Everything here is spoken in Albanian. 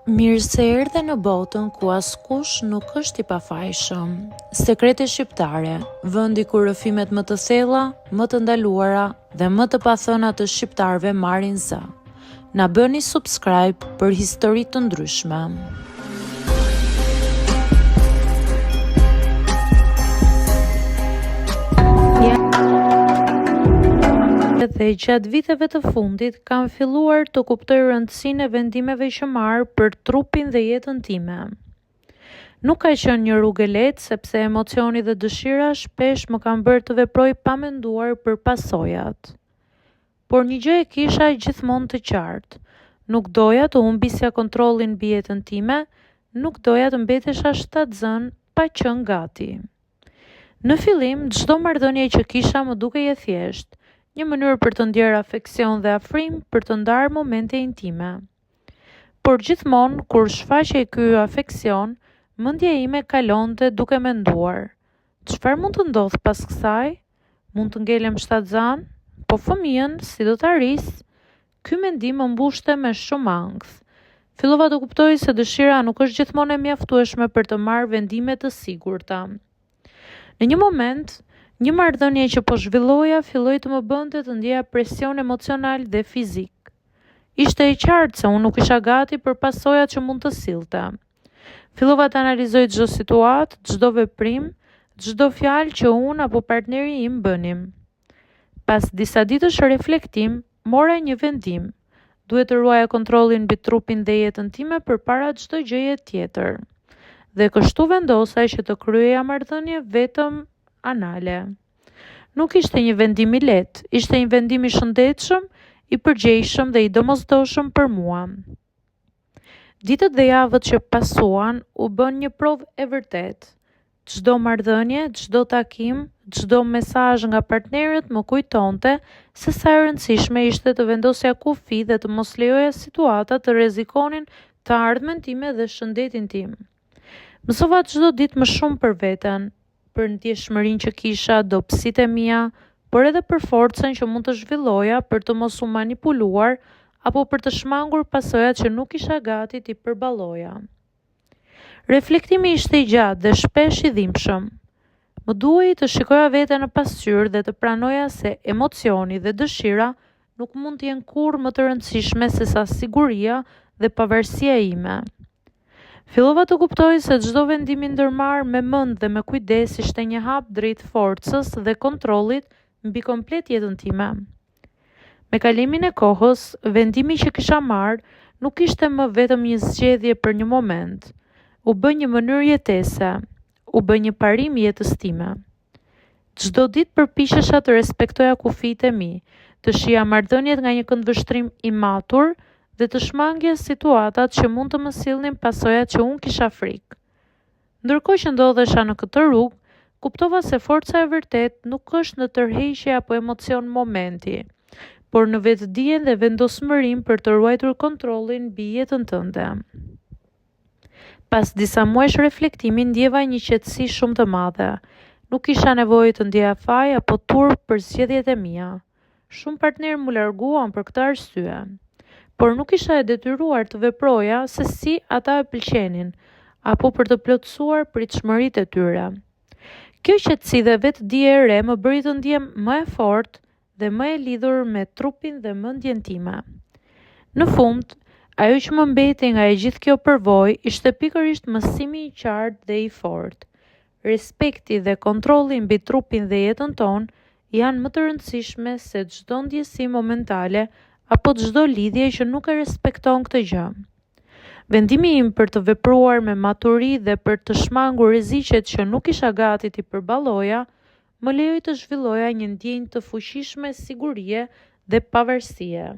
Mirë se erdhe në botën ku askush nuk është i pafajshëm. Sekrete shqiptare, vendi ku rrëfimet më të thella, më të ndaluara dhe më të pathëna të shqiptarëve marrin zë. Na bëni subscribe për histori të ndryshme. Dhe gjatë viteve të fundit kam filluar të kuptoj rëndësinë e vendimeve që marr për trupin dhe jetën time. Nuk ka qenë një rrugë e lehtë sepse emocioni dhe dëshira shpesh më kanë bërë të veproj pa menduar për pasojat. Por një gjë e kisha gjithmonë të qartë. Nuk doja të humbisja kontrollin mbi jetën time, nuk doja të mbetesha shtatzën pa qenë gati. Në fillim, çdo marrëdhënie që kisha më dukej e thjeshtë, një mënyrë për të ndjerë afeksion dhe afrim, për të ndarë momente intime. Por gjithmonë, kur shfaqej ky afeksion, mendja ime kalonte duke menduar: çfarë mund të ndodh pas kësaj? Mund të ngelem shtatzan? Po fëmijën, si do ta arris? Ky mendim më mbushte me shumë ankth. Fillova të kuptoj se dëshira nuk është gjithmonë e mjaftueshme për të marrë vendime të sigurta. Në një moment, një marrëdhënie që po zhvilloja filloi të më bënte të ndjeja presion emocional dhe fizik. Ishte e qartë se unë nuk isha gati për pasojat që mund të sillte. Fillova të analizoj çdo situatë, çdo veprim, çdo fjalë që unë apo partneri im bënim. Pas disa ditësh reflektim, mora një vendim. Duhet të ruaja kontrollin mbi trupin dhe jetën time përpara çdo gjëje tjetër. Dhe kështu vendosa që të kryeja marrëdhënie vetëm anale. Nuk ishte një vendim i lehtë, ishte një vendim i shëndetshëm, i përgjegjshëm dhe i domosdoshëm për mua. Ditët dhe javët që pasuan u bën një provë e vërtetë. Çdo marrëdhënie, çdo takim, çdo mesazh nga partnerët më kujtonte se sa e rëndësishme ishte të vendosja kufi dhe të mos lejoja situata të rrezikonin të ardhmen time dhe shëndetin tim. Mësova çdo ditë më shumë për veten, për ndjeshmërinë që kisha, dobësitë e mia, por edhe për forcën që mund të zhvilloja për të mos u manipuluar apo për të shmangur pasojat që nuk isha gati t'i përballoja. Reflektimi ishte i gjatë dhe shpesh i dhimbshëm. Më duhej të shikoja veten në pasqyrë dhe të pranoja se emocioni dhe dëshira nuk mund të jenë kurrë më të rëndësishme se sa siguria dhe pavarësia ime. Fillova të kuptoj se çdo vendim i ndërmarrë me mend dhe me kujdes ishte një hap drejt forcës dhe kontrollit mbi komplet jetën time. Me kalimin e kohës, vendimi që kisha marrë nuk ishte më vetëm një zgjedhje për një moment. U bë një mënyrë jetese, u bë një parim i jetës time. Çdo ditë përpiqesha të respektoja kufitë e mi, të shija marrëdhëniet nga një këndvështrim i matur dhe të shmangja situatat që mund të më sillnin pasojat që unë kisha frikë. Ndërkohë që ndodhesha në këtë rrugë, kuptova se forca e vërtetë nuk është në tërheqje apo emocion momenti, por në vetdijen dhe vendosmërinë për të ruajtur kontrollin mbi jetën tënde. Pas disa muajsh reflektimi ndjeva një qetësi shumë të madhe. Nuk kisha nevojë të ndjeja faj apo turp për zgjedhjet e mia. Shumë partnerë mu larguan për këtë arsye. Por nuk isha e detyruar të veproja se si ata e pëlqenin, apo për të plotësuar pritshmëritë e tyre. Kjo qetësi dhe vetdije e re më bëri të ndjem më e fortë dhe më e lidhur me trupin dhe mendjen time. Në fund, ajo që më mbeti nga e gjithë kjo përvojë ishte pikërisht mësimi i qartë dhe i fortë. Respekti dhe kontrolli mbi trupin dhe jetën tonë janë më të rëndësishme se çdo ndjesi momentale apo çdo lidhje që nuk e respekton këtë gjë. Vendimi im për të vepruar me maturi dhe për të shmangur rreziqet që nuk isha gati t'i përballoja, më lejoi të zhvilloja një ndjenjë të fuqishme sigurie dhe pavarësie.